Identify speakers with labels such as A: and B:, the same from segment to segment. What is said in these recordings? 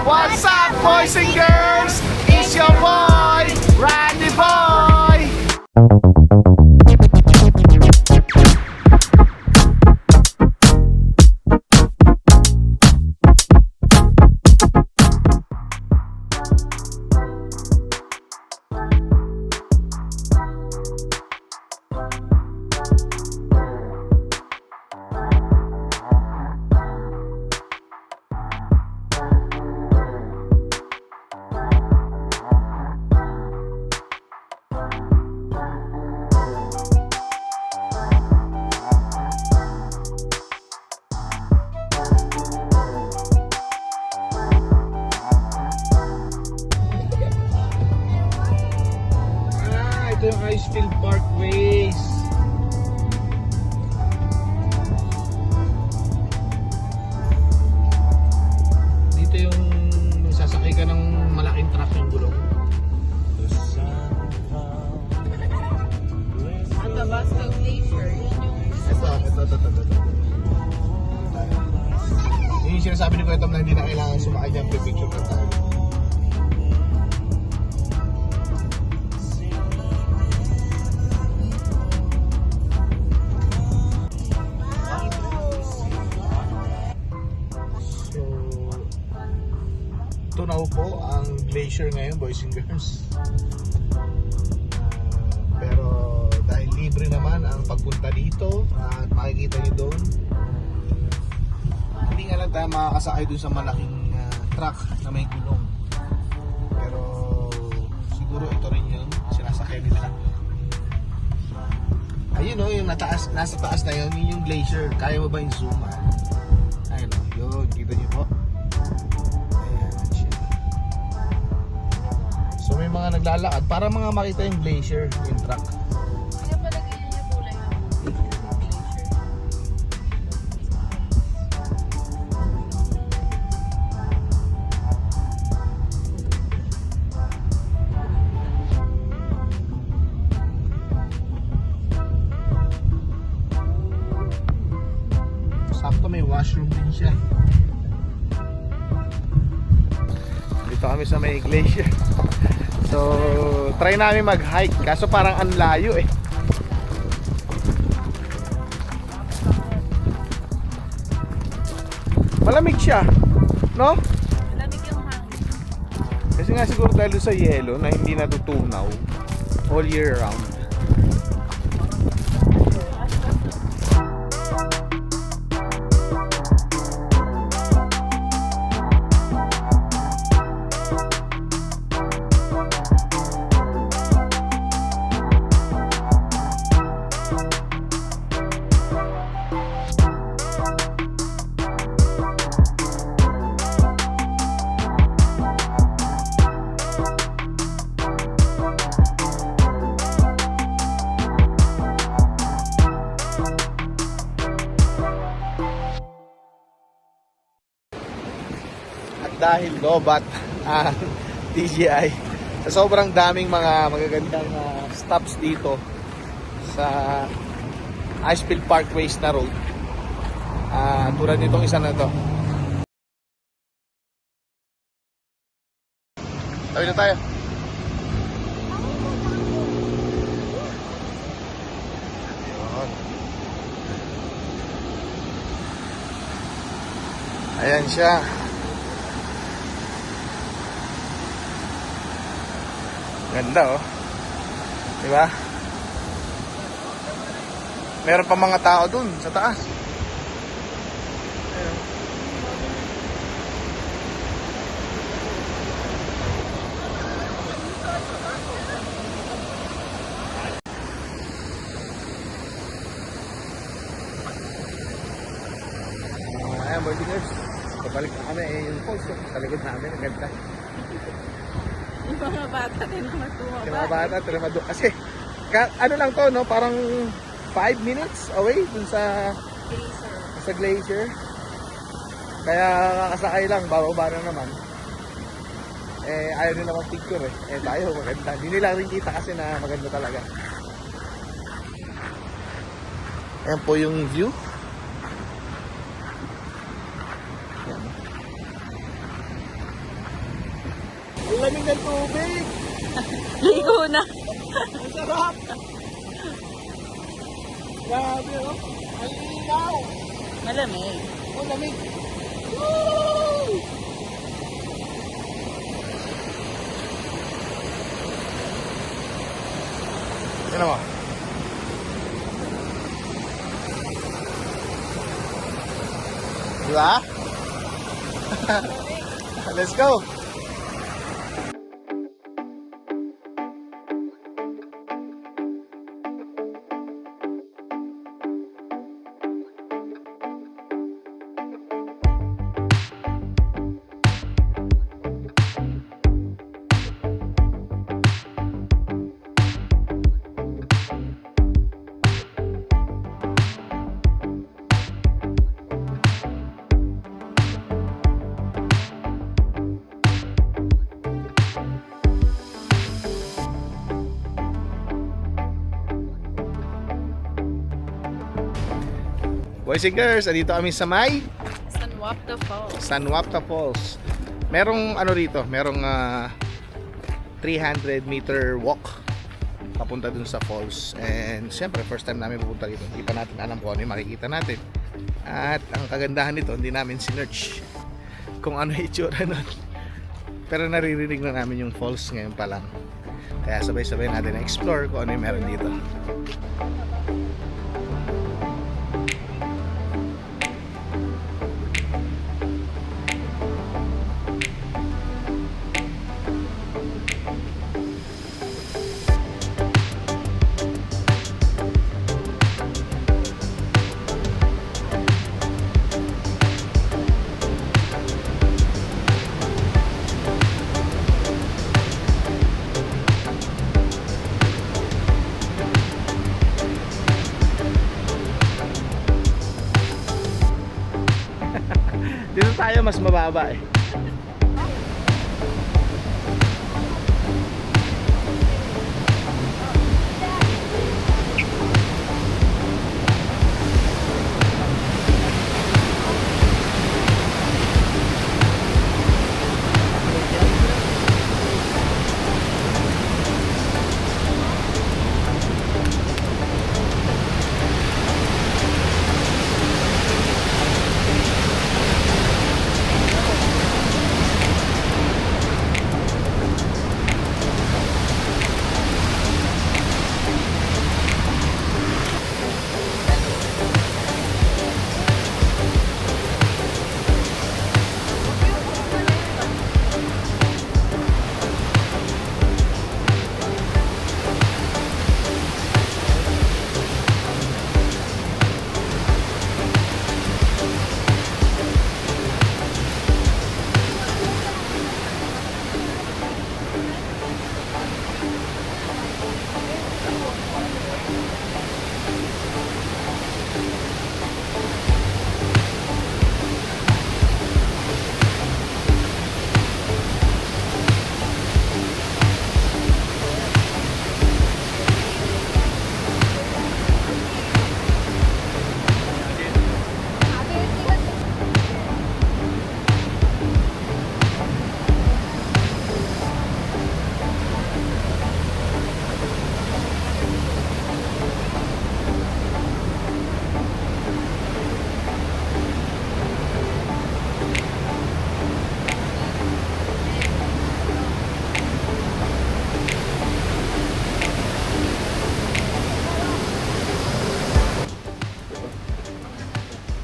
A: What's up, boys and girls? It's your boy, Randy Boy! Ito yung Icefield Parkways. Dito yung sasakay ka ng malaking truck yung gulong.
B: At the Boston Glacier, yun yung
A: Ito. Yun yung sinasabi ni Kuya Tom na hindi na kailangan sumakay dyan, pipicture ka tayo. Tunaw po ang glacier ngayon, boys and girls. Pero dahil libre naman ang pagpunta dito at makikita nyo doon, hindi nga lang tayo makakasakay doon sa malaking truck na may gulong. Pero siguro ito rin yun sinasakay nila. Ayun o, yung nasa taas na yun, yun yung glacier. Kaya mo ba yung zoom? Ayun o, yun, kita nyo po. So may mga naglalakad para mga makita yung glacier, yung truck.
B: kaya pala ganyan yung kulay ng glacier.
A: Sakto may washroom din siya. Dito kami sa may glacier. So try namin mag-hike kaso parang ang layo eh. Malamig siya, no?
B: Malamig yung hangin.
A: Kasi nga siguro dahil sa yelo na hindi natutunaw all year round. Dahil lobat ang TGI sa sobrang daming mga magagandang stops dito sa Icefield Parkways na road, tulad nitong isa na to. Tawid na tayo. Ayan siya. Ganda oh. Diba? Meron pa mga tao dun sa taas. Ayun. Ayan, boardingers. Pabalik na kami. Yung falls sa likod namin. Ang ganda.
B: Yung mga bata din naman
A: Yung mga bata, trimado. Kasi, ano lang to, no? Parang 5 minutes away dun sa glacier. Kaya kakasakay lang, bababa na naman. Eh, ayaw nila mag-picture eh. Eh, tayo, maganda. Hindi nila rin kita kasi na maganda talaga. Ayan po yung view. Ayan. lamig ng tubig.
C: Ligo na.
A: Ang sarap. Grabe, oh. Ang linaw.
C: Malamig.
A: Oh, lamig. Woo! Yan mo. Diba? Let's go. Boys and girls, andito kami sa may
B: San Juan the Falls.
A: San Juan Falls. Merong ano rito, merong 300 meter walk papunta dun sa falls. And syempre, first time namin pupunta rito. Hindi pa natin alam kung ano yung makikita natin. At ang kagandahan nito, hindi namin sinearch kung ano yung itsura nun. Pero naririnig na namin yung falls ngayon pa lang. Kaya sabay-sabay natin na-explore kung ano yung meron dito. Dito tayo mas mababa eh.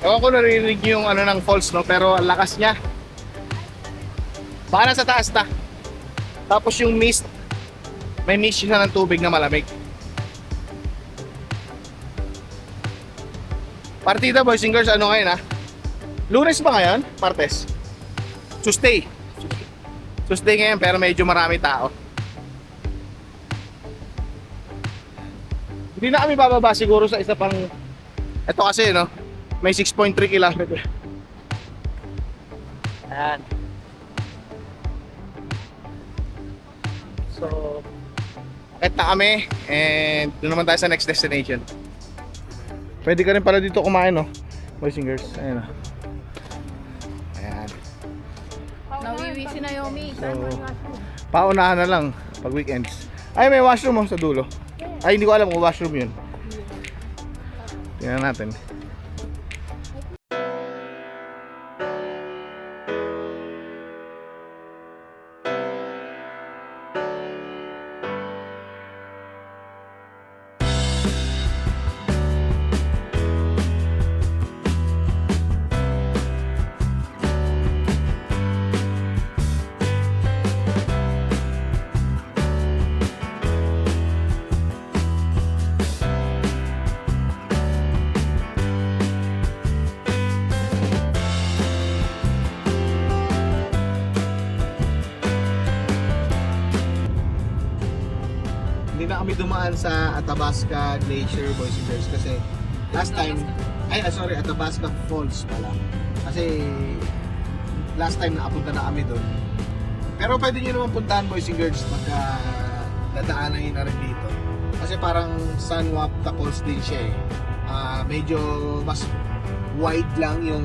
A: Ewan ko naririnig yung ano ng falls, no? Pero ang lakas niya. Baka nasa taas na. Tapos yung mist, may mist siya ng tubig na malamig. Partida, boys and girls, ano ngayon ha? Lunes ba ngayon? Martes? Tuesday. Tuesday ngayon pero medyo marami tao. Hindi na kami bababa siguro sa isa pang... Ito kasi, no? May 6.3 kilometer. Ayan. So, akit na kami and doon naman tayo sa next destination. Pwede ka rin pala dito kumain, no? Boys and girls, ayan, no? Ayan.
B: Nawiwi si Naomi.
A: So, Paunahan na lang pag weekends. Ay, may washroom sa dulo. Ay, hindi ko alam kung washroom yun. Tingnan natin. Hindi na kami dumaan sa Athabasca Glacier, boys and girls, kasi last time, Athabasca Falls pala. Kasi last time nakapunta na kami doon. Pero pwede nyo naman puntahan, boys and girls, pagka dadaanan nyo na rin dito. Kasi parang San Juan Falls din siya eh. Medyo mas wide lang yung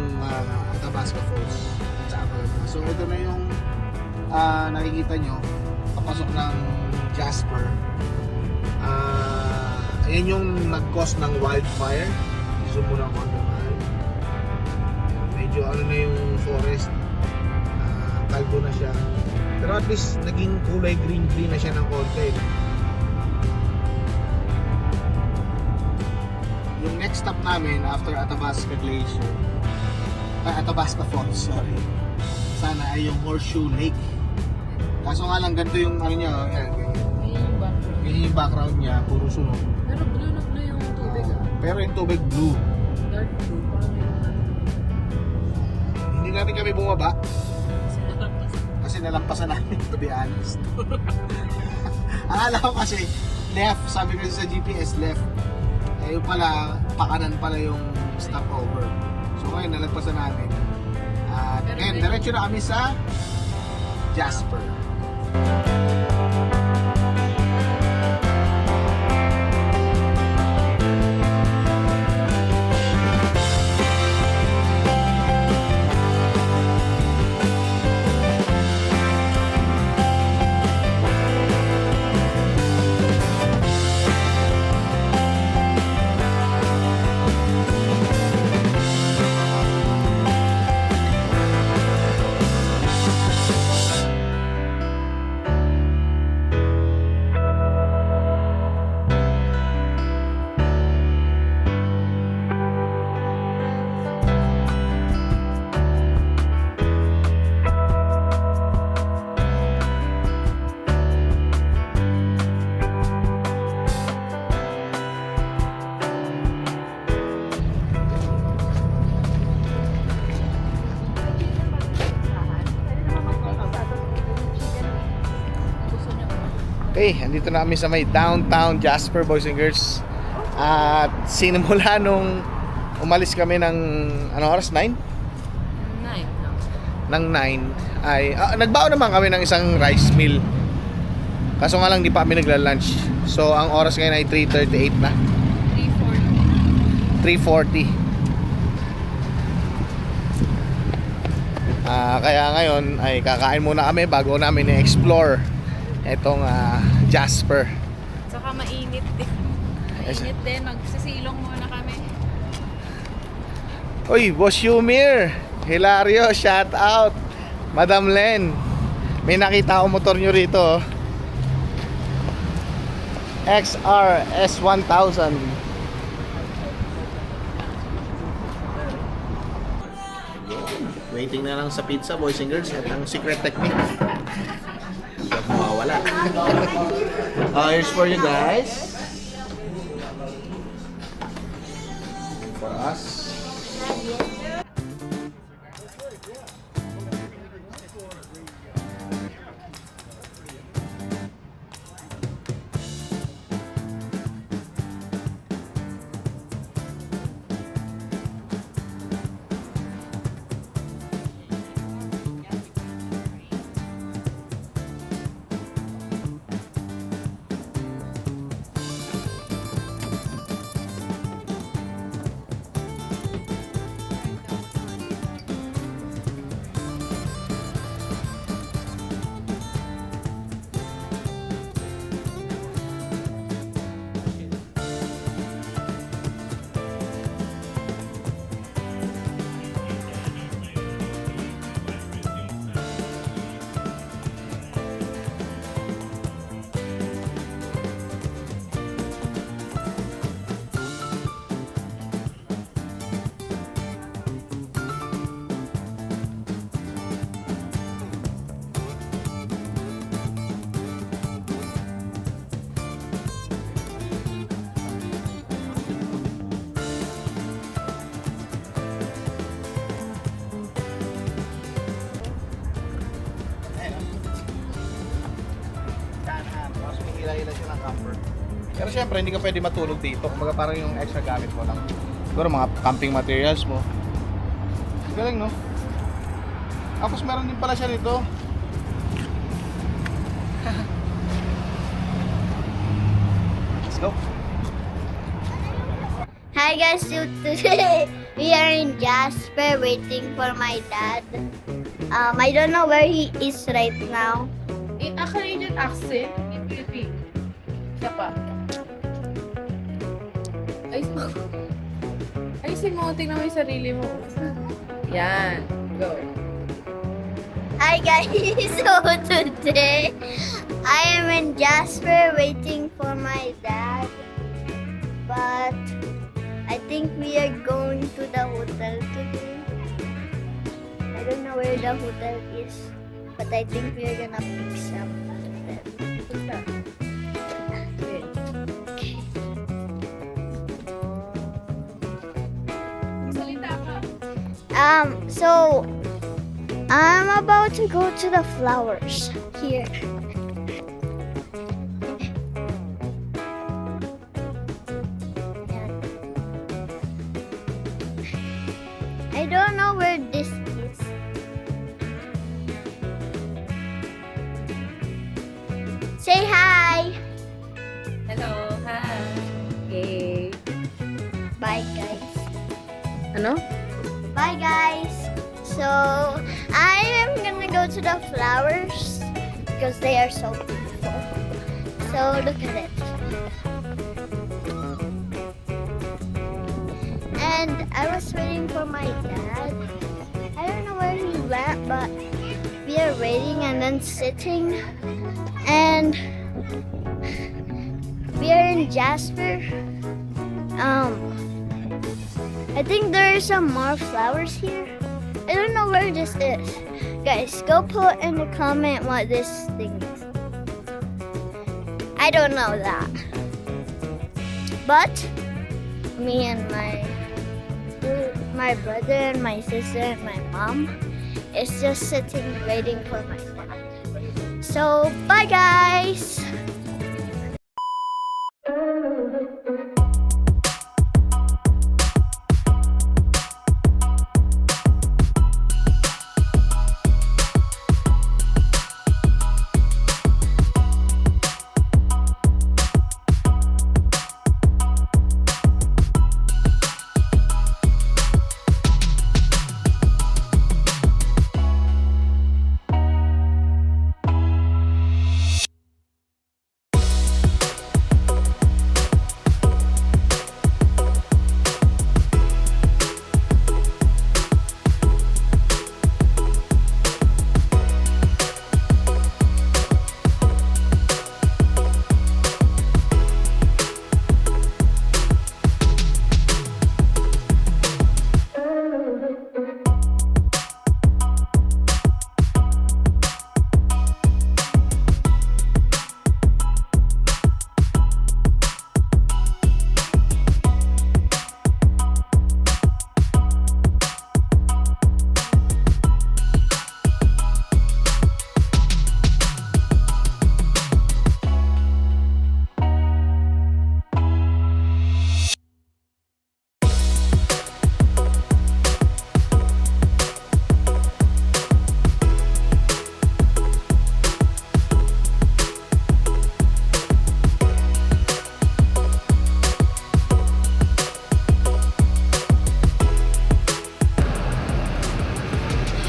A: Athabasca Falls. So ito na yung nakikita nyo, papasok ng Jasper. Ayan yung nag-cause ng wildfire. Zoom mo lang ako naman. Medyo ano na yung forest, kalbo na siya. Pero at least naging kulay green na siya ng konti. Yung next stop namin after Athabasca Glacier, Athabasca Falls, sorry, sana ay yung Horseshoe Lake. Kaso nga lang ganito yung ano niya, ganyan yung background niya, puro sunog.
B: Pero blue na blue yung tubig ah.
A: Pero yung tubig blue.
B: Dark blue, parang yung
A: Hindi na rin kami bumaba
B: sinalapas.
A: kasi nalampasan namin, to be honest. Akala ko kasi left, sabi ko sa GPS left. Eh yung pala, pakanan pala yung stopover. So ngayon nalagpasan namin. At ngayon, diretso na kami sa Jasper. Okay, andito na kami sa may downtown Jasper, boys and girls. At sinimula nung umalis kami ng ano oras? 9?
B: 9 lang.
A: Ng 9 ay nagbaon naman kami ng isang rice meal. Kaso nga lang di pa kami nagla-lunch. So ang oras ngayon ay 3:38 na. 3:40. Kaya ngayon ay kakain muna kami bago namin i-explore etong Jasper.
B: Saka mainit din. Mainit din. Magsisilong muna kami.
A: Uy, Boss Yumir, Hilario, shout out. Madam Len, may nakita ako motor nyo rito. XR S1000. Waiting na lang sa pizza, boys and girls. At ang secret technique, huwag mawawala. Here's for you guys. For us. dahilan siya ng camper. Pero syempre, hindi ka pwede matulog dito. Kumbaga parang yung extra gamit mo lang. Siguro mga camping materials mo. Galing, no? Tapos meron din pala siya nito. Let's go.
D: Hi guys, so today we are in Jasper waiting for my dad. I don't know where he is right now.
B: A Canadian accent in Philippines. Isa pa. Ayusin mo, tingnan mo yung sarili mo. Yan. Go.
D: Hi guys, so today I am in Jasper waiting for my dad. But I think we are going to the hotel today. I don't know where the hotel is, but I think we are gonna pick some hotel.
B: Basta. Okay. Salita ka.
D: So I'm about to go to the flowers here. I don't know where this is. Say hi.
B: Hello. Hi. Okay.
D: Bye guys.
B: Ano?
D: Bye guys. So I am gonna go to the flowers because they are so beautiful. So look at it. And I was waiting for my dad. I don't know where he went, but we are waiting and then sitting. And we are in Jasper. I think there are some more flowers here. I don't know where this is. Guys, go put in the comment what this thing is. I don't know that. But me and my brother and my sister and my mom is just sitting waiting for my dad. So bye guys.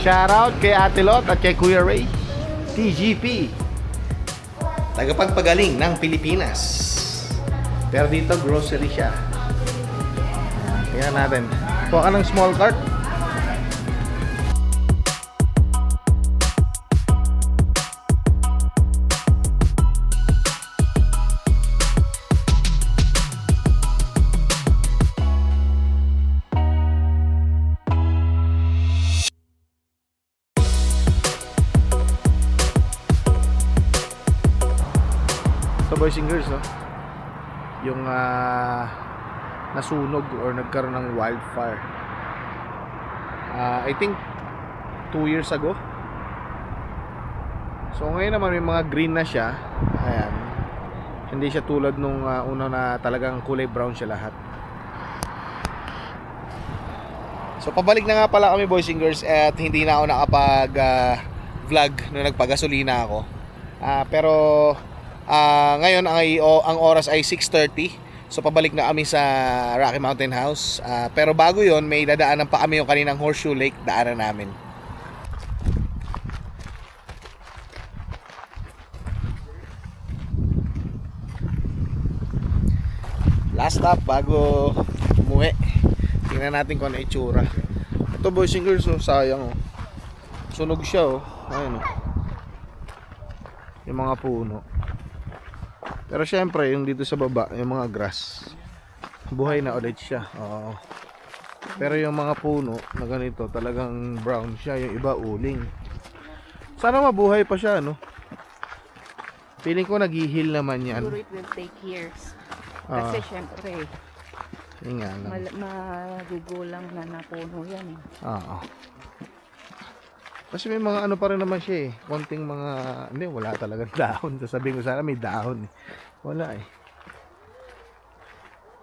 A: Shoutout kay Ate Lot at kay Kuya Ray, TGP, tagapagpagaling ng Pilipinas. Pero dito grocery siya. Tingnan natin. Kuha ka ng small cart. So boys and girls, no? Yung nasunog or nagkaroon ng wildfire, I think 2 years ago. So ngayon naman may mga green na siya. Ayan. Hindi siya tulad nung una na talagang kulay brown siya lahat. So pabalik na nga pala kami, boys and girls, at hindi na ako nakapag vlog nung nagpagasolina ako. Pero ngayon ang oras ay 6:30. So pabalik na kami sa Rocky Mountain House. Pero bago yon, may dadaanan pa kami yung kaninang Horseshoe Lake, daanan namin. Last stop bago umuwi. Tingnan natin kung ano itsura. Ito, boys and girls, sayang. Sunog siya, ayun. Yung mga puno. Pero syempre, yung dito sa baba, yung mga grass, buhay na ulit siya. Oo. Pero yung mga puno na ganito, talagang brown siya. Yung iba uling. Sana mabuhay pa siya, no? Feeling ko nag-heal naman yan.
C: Siguro it will take years. Kasi syempre,
A: Yun nga lang.
C: magugulang na napuno yan eh.
A: Oo. Kasi may mga ano pa rin naman siya eh. Konting mga, hindi, wala talagang dahon. Sasabihin ko sana may dahon eh. Wala eh.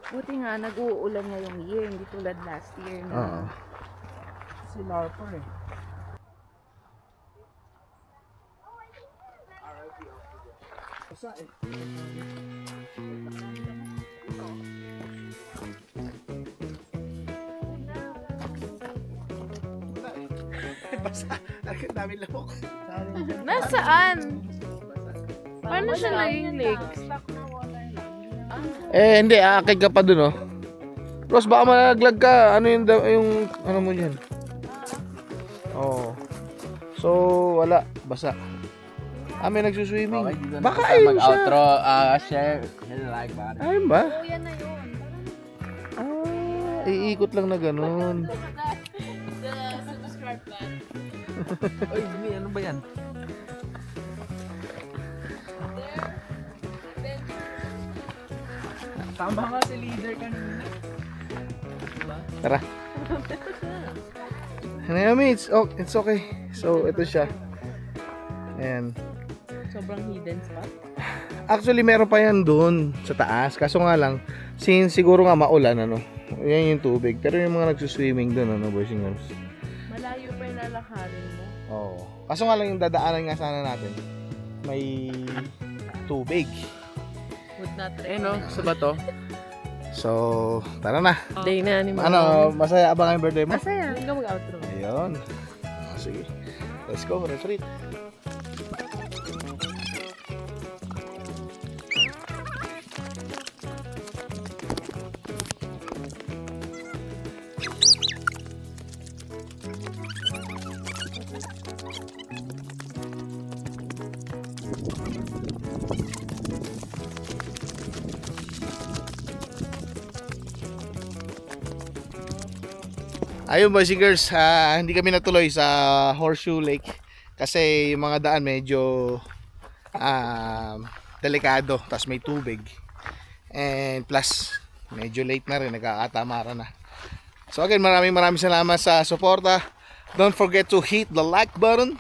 C: Buti nga, nag-uulan ngayong year, hindi tulad last year na
A: Oo.
C: sila pa eh.
A: Basta, ang dami lamok.
B: Nasaan? Paano siya naging lake?
A: Eh, hindi, aakit ka pa dun, oh. Ross, baka malaglag ka. Ano yung ano mo yan? Oo. So, wala. Basa. May nagsuswimming. Baka ayun siya.
E: Mag-outro, share, hit the like button.
A: Ayun ba?
B: Oh, yan na yun.
A: Iikot lang na ganun.
B: The subscribe button.
E: Oy, Jimmy, ano ba yan? Tama ka si leader kanina.
A: Tara. Naomi, it's okay. So, ito siya. Ayan.
C: Sobrang hidden spot.
A: Actually, meron pa yan doon sa taas. Kaso nga lang, since siguro nga maulan, ano, yan yung tubig. Pero yung mga nagsuswimming doon, ano, boys and girls.
C: Malayo pa yung lalakarin mo.
A: Oo. Kaso nga lang yung dadaanan nga sana natin, may tubig.
C: Would not
E: Eh no, sa bato.
A: So, tara na.
C: Day na ni
A: Ano, masaya abang ang birthday mo?
C: Masaya. Hindi ka mag-outro.
A: Ayun. Sige. Let's go, retreat. Ayun, boys and girls, hindi kami natuloy sa Horseshoe Lake kasi yung mga daan medyo delikado, tapos may tubig, and plus medyo late na rin, nagkakatamara na. So again, maraming salamat sa suporta. Don't forget to hit the like button,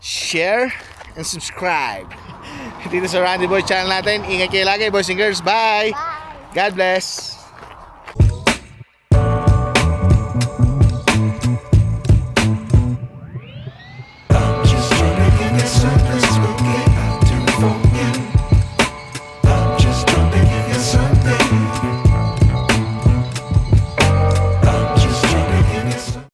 A: share, and subscribe dito sa Randy Boy channel natin. Ingat kayo lagi, boys and girls. Bye!
D: Bye!
A: God bless!